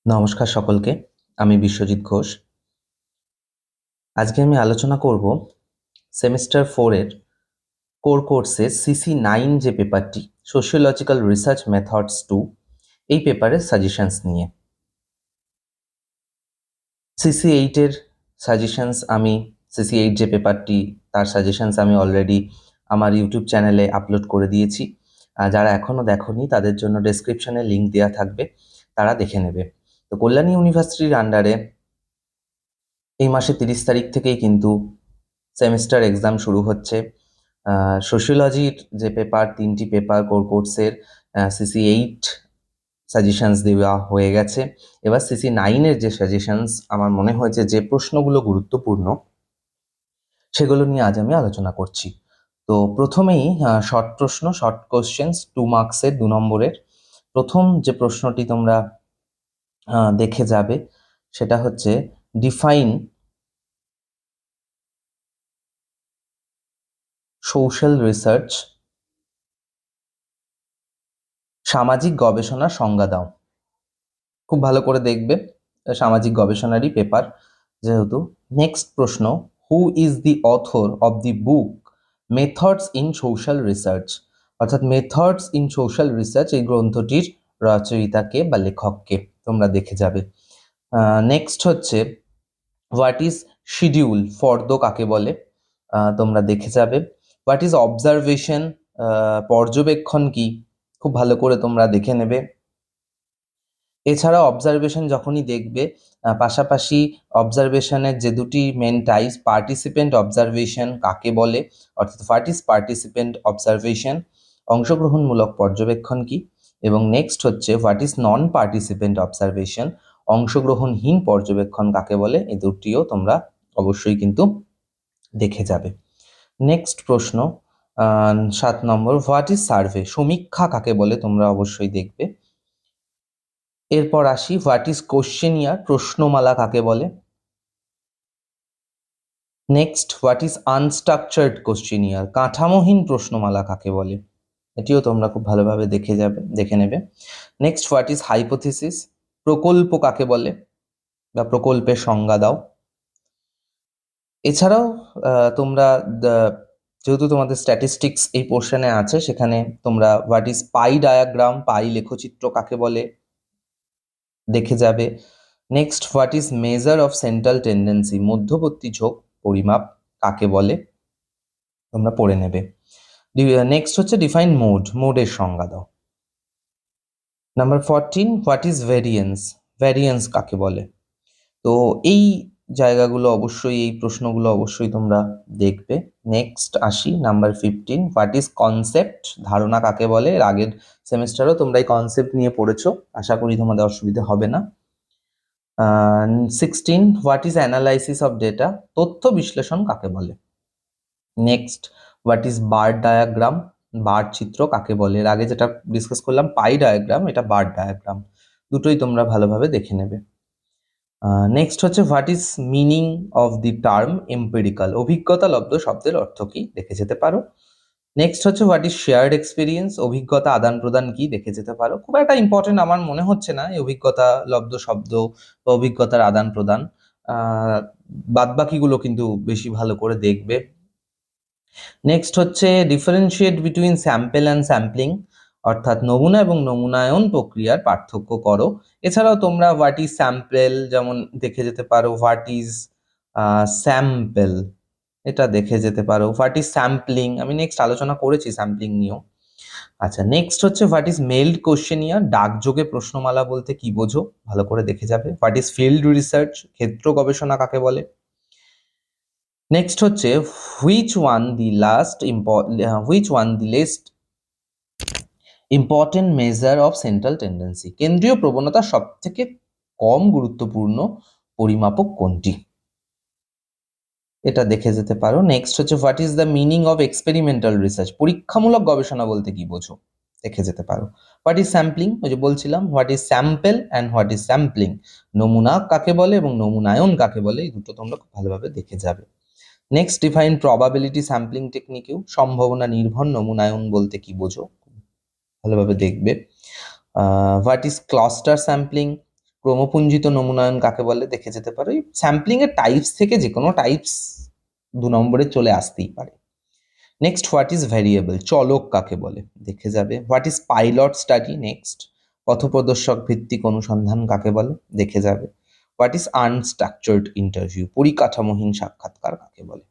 নমস্কার সকলকে, আমি বিশ্বজিৎ ঘোষ। আজকে আমি আলোচনা করব সেমিস্টার 4 এর কোর কোর্সের CC9 যে পেপারটি, সোশিওলজিক্যাল রিসার্চ মেথডস 2, এই পেপারের সাজেশনস নিয়ে। CC8 এর সাজেশনস আমি CC8 যে পেপারটি, তার সাজেশনস আমি অলরেডি আমার ইউটিউব চ্যানেলে আপলোড করে দিয়েছি। যারা এখনও দেখোনি তাদের জন্য ডেসক্রিপশনে লিঙ্ক দেওয়া থাকবে, তারা দেখে নেবে। তো কল্যাণী ইউনিভার্সিটির আন্ডারে এই মাসের 30 তারিখ থেকেই কিন্তু সেমিস্টার এক্সাম শুরু হচ্ছে। সোশিওলজির যে পেপার, 3টি পেপার কোর কোর্সের CC8 সাজেশনস দেওয়া হয়ে গেছে। এবার CC9-এর যে সাজেশনস, আমার মনে হয়েছে যে প্রশ্নগুলো গুরুত্বপূর্ণ, সেগুলো নিয়ে আজ আমি আলোচনা করছি। তো প্রথমেই শর্ট প্রশ্ন, শর্ট কোশ্চেন্স, 2 মার্কসের, 2 নম্বরের। প্রথম যে প্রশ্নটি তোমরা দেখে যাবে সেটা হচ্ছে ডিফাইন সোশ্যাল রিসার্চ, সামাজিক গবেষণার সংজ্ঞা দাও। খুব ভালো করে দেখবে, সামাজিক গবেষণারই পেপার যেহেতু। নেক্সট প্রশ্ন, who is the author of the book methods in social research, অর্থাৎ মেথডস ইন সোশ্যাল রিসার্চ এই গ্রন্থটির রচয়িতাকে বা লেখককে, তোমরা দেখে যাবে। নেক্সট হচ্ছে হোয়াট ইজ শিডিউল, ফর্দ কাকে বলে, তোমরা দেখে যাবে। হোয়াট ইজ অবজারভেশন, পর্যবেক্ষণ কি, খুব ভালো করে তোমরা দেখে নেবে। এছাড়া অবজারভেশন যখনই দেখবে, পাশাপাশি অবজারভেশনের যে দুটি মেন টাইপ, পার্টিসিপেন্ট অবজারভেশন কাকে বলে, অর্থাৎ হোয়াট ইজ পার্টিসিপেন্ট অবজারভেশন, অংশগ্রহণমূলক পর্যবেক্ষণ কি, এবং নেক্সট হচ্ছে what is non participant observation, অংশগ্রহণহীন পর্যবেক্ষণ কাকে বলে। এই দুটিও তোমরা অবশ্যই কিন্তু দেখে যাবে। নেক্সট প্রশ্ন 7 নম্বর, হোয়াট ইজ সার্ভে, সমীক্ষা কাকে বলে, তোমরা অবশ্যই দেখবে। এরপর আসি, হোয়াট ইজ কোশ্চেনিয়ার, প্রশ্নমালা কাকে বলে। Next, what is unstructured questionnaire, কাঠামোহীন প্রশ্নমালা কাকে বলে, এটিও তোমরা খুব ভালোভাবে দেখে নেবে। নেক্সট, হোয়াট ইজ হাইপোথিসিস, প্রকল্প কাকে বলে বা প্রকল্পের সংজ্ঞা দাও। এছাড়াও তোমরা যেহেতু তোমাদের স্ট্যাটিস্টিক্স এই পোর্শনে আছে, সেখানে তোমরা হোয়াট ইজ পাই ডায়াগ্রাম, পাই লেখচিত্র কাকে বলে দেখে যাবে। Next, what is measure of central tendency, মধ্যবর্তী ঝোঁক পরিমাপ কাকে বলে, তোমরা পড়ে নেবে। নেক্সট হচ্ছে ডিফাইন মোড, মোডের সংজ্ঞা দাও। Number 14, what is variance, variance কাকে বলে। তো এই জায়গাগুলো অবশ্যই, এই প্রশ্নগুলো অবশ্যই তোমরা দেখবে। নেক্সট আসি নাম্বার 15, হোয়াট ইজ কনসেপ্ট, ধারণা কাকে বলে। এর আগের সেমিস্টারও তোমরা এই কনসেপ্ট নিয়ে পড়েছো, আশা করি তোমাদের অসুবিধা হবে না। 16, what is analysis of data, তথ্য বিশ্লেষণ কাকে বলে। Next, what is bar diagram, bar চিত্র কাকে বলে। এর আগে যেটা ডিসকাস করলাম পাই ডায়াগ্রাম, এটা বার ডায়াগ্রাম, দুটোই তোমরা ভালোভাবে দেখে নেবে। নেক্সট হচ্ছে what is meaning of the term empirical, অভিজ্ঞতা লব্ধ শব্দের অর্থ কি, দেখে যেতে পারো। নেক্সট হচ্ছে হোয়াট ইজ শেয়ার্ড এক্সপিরিয়েন্স, অভিজ্ঞতা আদান প্রদান কি, দেখে যেতে পারো। খুব একটা ইম্পর্টেন্ট আমার মনে হচ্ছে না এই অভিজ্ঞতা লব্ধ শব্দ বা অভিজ্ঞতার আদান প্রদান, বাদ বাকিগুলো কিন্তু বেশি ভালো করে দেখবে। নেক্সট হচ্ছে differentiate between sample and sampling, অর্থাৎ নমুনা এবং নমুনায়ন প্রক্রিয়ার পার্থক্য করো। এছাড়াও তোমরা হোয়াট ইজ স্যাম্পেল যেমন দেখে যেতে পারো, হোয়াট ইজ স্যাম্পেল এটা দেখে যেতে পারো। হোয়াট ইজ স্যাম্পলিং, আমি নেক্সট আলোচনা করেছি স্যাম্পলিং নিয়েও। আচ্ছা, নেক্সট হচ্ছে হোয়াট ইজ মেইলড কোশ্চেনিয়ার, ডাকযোগে প্রশ্নমালা বলতে কি বোঝো, ভালো করে দেখে যাবে। হোয়াট ইজ ফিল্ড রিসার্চ, ক্ষেত্র গবেষণা কাকে বলে। নেক্সট হচ্ছে which one the least important measure of central tendency, কেন্দ্রীয় প্রবণতা সব থেকে কম গুরুত্বপূর্ণ পরিমাপক কোনটি, এটা দেখে যেতে পারো। নেক্সট হচ্ছে what is the meaning of experimental research, পরীক্ষামূলক গবেষণা বলতে কি বোঝো, দেখে যেতে পারো। হোয়াট ইজ স্যাম্পলিং, ওই যে বলছিলাম what is sample and what is sampling, নমুনা কাকে বলে এবং নমুনায়ন কাকে বলে, এই দুটো তোমরা খুব ভালোভাবে দেখে যাবে। নেক্সট, ডিফাইন প্রবাবিলিটি স্যাম্পলিং টেকনিকেও, সম্ভাবনা নির্ভর নমুনায়ন বলতে কি বোঝো, ভালোভাবে দেখবে। হোয়াট ইজ ক্লাস্টার স্যাম্পলিং, ক্রমপুঞ্জিত নমুনায়ন কাকে বলে দেখে যেতে পারো। এই স্যাম্পলিং এর টাইপস থেকে যে কোনো টাইপস 2 নম্বরে চলে আসতেই পারে। নেক্সট, হোয়াট ইজ ভ্যারিয়েবল, চলক কাকে বলে দেখে যাবে। What is pilot study, next পথপ্রদর্শক ভিত্তিক অনুসন্ধান কাকে বলে দেখে যাবে। হোয়াট ইজ আনস্ট্রাকচার্ড ইন্টারভিউ, পরিকাঠামোহীন সাক্ষাৎকার কাকে বলে।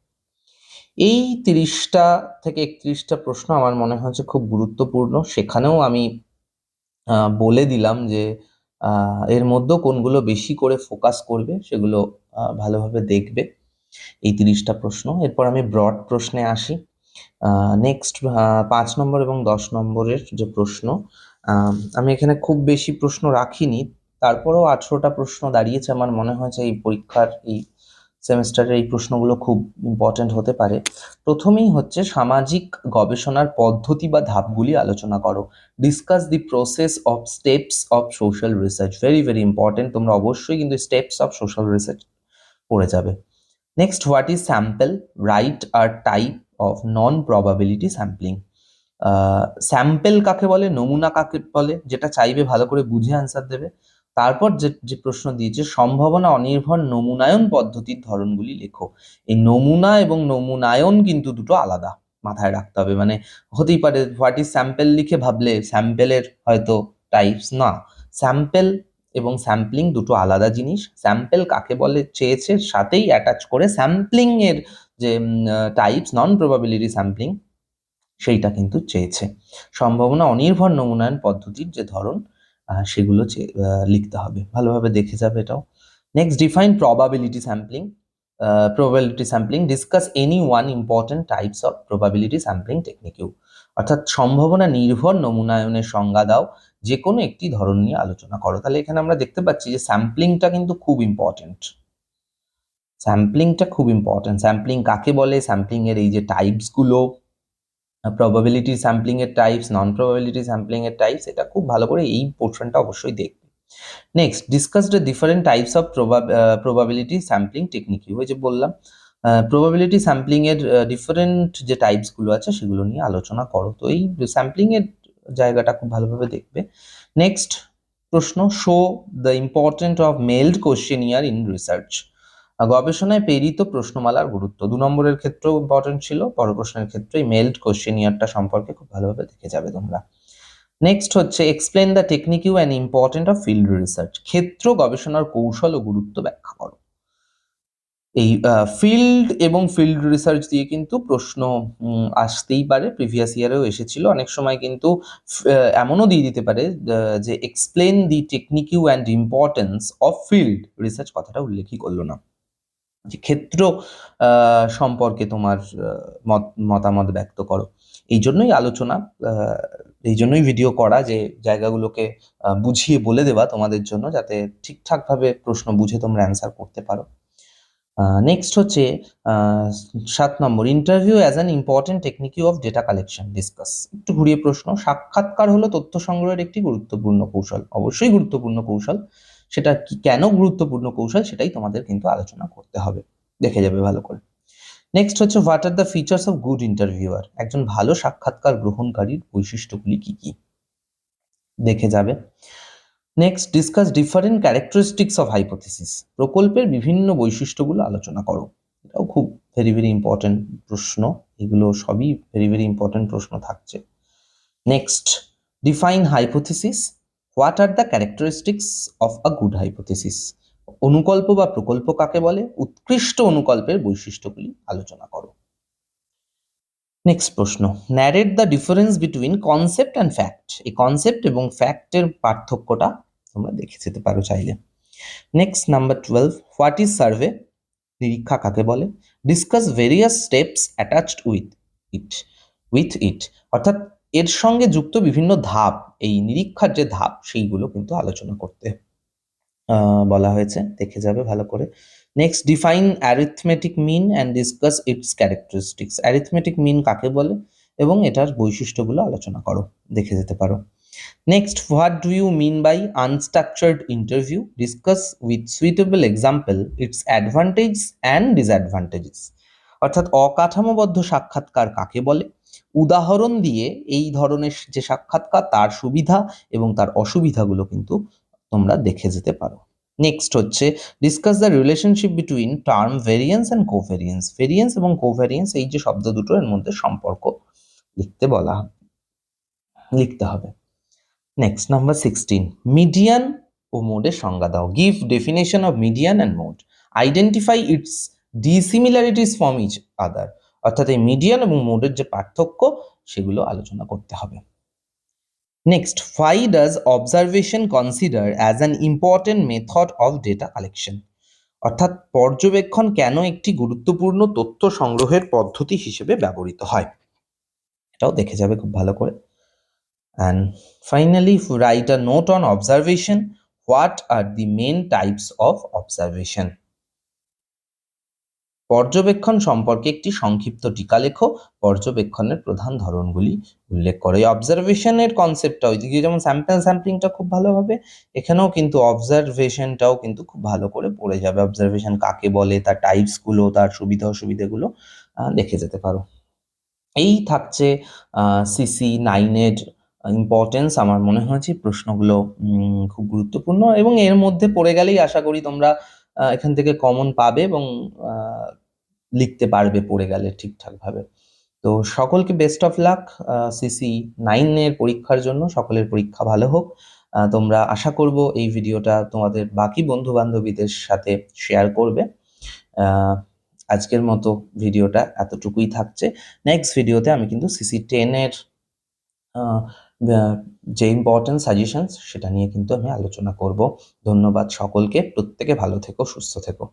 এই 30টা থেকে 31টা প্রশ্ন আমার মনে হচ্ছে খুব গুরুত্বপূর্ণ। সেখানেও আমি বলে দিলাম যে এর মধ্যেও কোনগুলো বেশি করে ফোকাস করবে সেগুলো ভালোভাবে দেখবে এই 30টা প্রশ্ন। এরপর আমি ব্রড প্রশ্নে আসি। নেক্সট 5 নম্বর এবং 10 নম্বরের যে প্রশ্ন, আমি এখানে খুব বেশি প্রশ্ন রাখিনি, তারপরেও 18টা প্রশ্ন দাঁড়িয়েছে। আমার মনে হয়েছে এই পরীক্ষার এই সেমেস্টারের এই প্রশ্নগুলো খুব ইম্পর্টেন্ট হতে পারে। প্রথমেই হচ্ছে সামাজিক গবেষণার পদ্ধতি বা ধাপগুলি আলোচনা করো। Discuss the process of steps of social research, very very important. তোমরা অবশ্যই কিন্তু স্টেপস অফ সোশ্যাল রিসার্চ পড়ে যাবে। Next, what is sample, write আর type of non probability sampling. Sample কাকে বলে, নমুনা কাকে বলে, যেটা চাইবে ভালো করে বুঝে অ্যান্সার দেবে। তারপর যে প্রশ্ন দিয়েছে, সম্ভাবনা অনির্ভর নমুনায়ন পদ্ধতির ধরনগুলি লেখো। এই নমুনা এবং নমুনায়ন কিন্তু দুটো আলাদা, মাথায় রাখতে হবে। মানে হতেই পারে হোয়াট ইজ স্যাম্পেল লিখে ভাবলে স্যাম্পেলের হয়তো টাইপস না। স্যাম্পেল এবং স্যাম্পলিং দুটো আলাদা জিনিস। স্যাম্পেল কাকে বলে চেয়েছে, সাথেই অ্যাটাচ করে স্যাম্পলিং এর যে টাইপস, নন প্রবাবিলিটি স্যাম্পলিং, সেইটা কিন্তু চেয়েছে। সম্ভাবনা অনির্ভর নমুনায়ন পদ্ধতির যে ধরন সেগুলো লিখতে হবে, ভালোভাবে দেখে যাবে এটাও। Next, define probability sampling. Probability sampling, discuss any one important types of probability sampling technique you. অর্থাৎ সম্ভাবনা নির্ভর নমুনায়নের সংজ্ঞা দাও, যে কোনো একটি ধরন নিয়ে আলোচনা করো। তাহলে এখানে আমরা দেখতে পাচ্ছি যে স্যাম্পলিংটা কিন্তু খুব ইম্পর্টেন্ট। স্যাম্পলিংটা খুব ইম্পর্টেন্ট। স্যাম্পলিং কাকে বলে, স্যাম্পলিং এর এই যে টাইপস গুলো, প্রবাবিলিটি স্যাম্পলিং এর টাইপস, নন প্রবাবিলিটি স্যাম্পলিং এর টাইপস, এটা খুব ভালো করে এই পোর্শনটা অবশ্যই দেখবে। Next, discuss the different types of probability sampling technique. ওই যে বললাম প্রবাবিলিটি স্যাম্পলিং এর ডিফারেন্ট যে টাইপস গুলো আছে সেগুলো নিয়ে আলোচনা করো। তো এই স্যাম্পলিং এর জায়গাটা খুব ভালোভাবে দেখবে। নেক্সট প্রশ্ন, show the important of mailed questionnaire in research. গবেষণায় প্রেরিত প্রশ্নমালার গুরুত্ব 2 নম্বরের ক্ষেত্রেও ইম্পর্টেন্ট ছিল, পর প্রশ্নের ক্ষেত্রে মেইলড কোশ্চেনিয়ারটা সম্পর্কে খুব ভালোভাবে দেখে যাবে তোমরা। নেক্সট হচ্ছে explain the technique you and important of field research. ক্ষেত্র গবেষণার কৌশল ও গুরুত্ব ব্যাখ্যা করো। এই ফিল্ড এবং ফিল্ড রিসার্চ দিয়ে কিন্তু প্রশ্ন আসতেই পারে, প্রিভিয়াস ইয়ারেও এসেছিল। অনেক সময় কিন্তু এমনও দিয়ে দিতে পারে যে explain the technique you and importance of field research, কথাটা উল্লেখই করলো না। যে ক্ষেত্র সম্পর্কে তোমার মতামত ব্যক্ত করো। এই জন্যই আলোচনা, এই জন্যই ভিডিও করা, যে জায়গাগুলোকে বুঝিয়ে বলে দেওয়া তোমাদের জন্য, যাতে ঠিকঠাকভাবে প্রশ্ন বুঝে তোমরা অ্যান্সার করতে পারো। নেক্সট হচ্ছে 7 number, interview as an important technique of data collection discuss. একটু ঘুরিয়ে প্রশ্ন, সাক্ষাৎকার হলো তথ্য সংগ্রহের একটি গুরুত্বপূর্ণ কৌশল। অবশ্যই গুরুত্বপূর্ণ কৌশল, সেটা কি কেন গুরুত্বপূর্ণ কৌশল সেটাই তোমাদের কিন্তু আলোচনা করতে হবে, দেখে যাবে ভালো করে। নেক্সট হচ্ছে what are the features of good interviewer. একজন ভালো সাক্ষাৎকার গ্রহণকারীর বৈশিষ্ট্যগুলি কি কি, দেখে যাবে। Next, discuss different characteristics of hypothesis. প্রকল্পের বিভিন্ন বৈশিষ্ট্যগুলো আলোচনা করো। এটাও খুব ভেরি ভেরি ইম্পর্টেন্ট প্রশ্ন, এগুলো সবই ভেরি ভেরি ইম্পর্টেন্ট প্রশ্ন থাকছে। Next, define hypothesis. What are the characteristics of a good hypothesis. অনুকল্প বা প্রকল্প কাকে বলে, উৎকৃষ্ট অনুকল্পের বৈশিষ্ট্যগুলি আলোচনা করো। নেক্সট প্রশ্ন, narrate the difference between concept and fact. এই কনসেপ্ট এবং ফ্যাক্টের পার্থক্যটা তোমরা দেখে যেতে পারো চাইলে। Next number 12, what is survey, নিরীক্ষা কাকে বলে। Discuss various steps attached with it. অর্থাৎ এর সঙ্গে যুক্ত বিভিন্ন ধাপ, এই নিরীক্ষার যে ধাপ সেইগুলো কিন্তু আলোচনা করতে বলা হয়েছে, দেখে যাবে ভালো করে। Next, define arithmetic mean and discuss its characteristics. Arithmetic mean কাকে বলে এবং এটার বৈশিষ্ট্যগুলো আলোচনা করো, দেখে যেতে পারো। Next, what do you mean by unstructured interview. Discuss with suitable example its advantage and disadvantages. অর্থাৎ অকাঠামোবদ্ধ সাক্ষাৎকার কাকে বলে, উদাহরণ দিয়ে এই ধরনের যে সাক্ষাৎকার তার সুবিধা এবং তার অসুবিধাগুলো কিন্তু তোমরা দেখে যেতে পারো। নেক্সট হচ্ছে discuss the relationship between term variance and covariance. Variance এবং কোভেরিয়েন্স এই যে শব্দ দুটো এর মধ্যে সম্পর্ক লিখতে হবে। নেক্সট নাম্বার 16, মিডিয়ান ও মোডের সংজ্ঞা দাও। Give definition of median and mode, identify its dissimilarities from each other. অর্থাৎ এই মিডিয়ান এবং মোডের যে পার্থক্য সেগুলো আলোচনা করতে হবে। Next, why does observation consider as an important method of data collection? অর্থাৎ পর্যবেক্ষণ কেন একটি গুরুত্বপূর্ণ তথ্য সংগ্রহের পদ্ধতি হিসেবে ব্যবহৃত হয়, এটাও দেখে যাবে খুব ভালো করে। And finally, write a note on observation. What are the main types of observation? পর্যবেক্ষণ সম্পর্কে একটি সংক্ষিপ্ত টিকা লেখো। পর্যবেক্ষণের প্রধান ধরনগুলি উল্লেখ করো। এই অবজারভেশনের কনসেপ্টটা ওইদিকে যেমন স্যাম্পলিংটা খুব ভালো হবে, এখানেও কিন্তু অবজারভেশনটাও কিন্তু খুব ভালো করে পড়ে যাবে। অবজারভেশন কাকে বলে, তার টাইপসগুলো, তার সুবিধা অসুবিধাগুলো দেখে যেতে পারো। এই থাকছে সিসি 9-এর ইম্পর্টেন্স। আমার মনে হয়েছে প্রশ্নগুলো খুব গুরুত্বপূর্ণ এবং এর মধ্যে পড়ে গেলেই আশা করি তোমরা এখান থেকে কমন পাবে এবং লিখতে পারবে পড়ে গেলে ঠিকঠাকভাবে। তো সকলকে বেস্ট অফ লাক সিসি 9-এর পরীক্ষার জন্য। সকলের পরীক্ষা ভালো হোক। তোমরা আশা করব এই ভিডিওটা তোমাদের বাকি বন্ধু বান্ধবীদের সাথে শেয়ার করবে। আজকের মতো ভিডিওটা এতটুকুই থাকছে। নেক্সট ভিডিওতে আমি কিন্তু সিসি 10-এর যে ইম্পর্টেন্ট সাজেশনস সেটা নিয়ে কিন্তু আমি আলোচনা করব। ধন্যবাদ সকলকে, প্রত্যেকে ভালো থেকো, সুস্থ থেকো।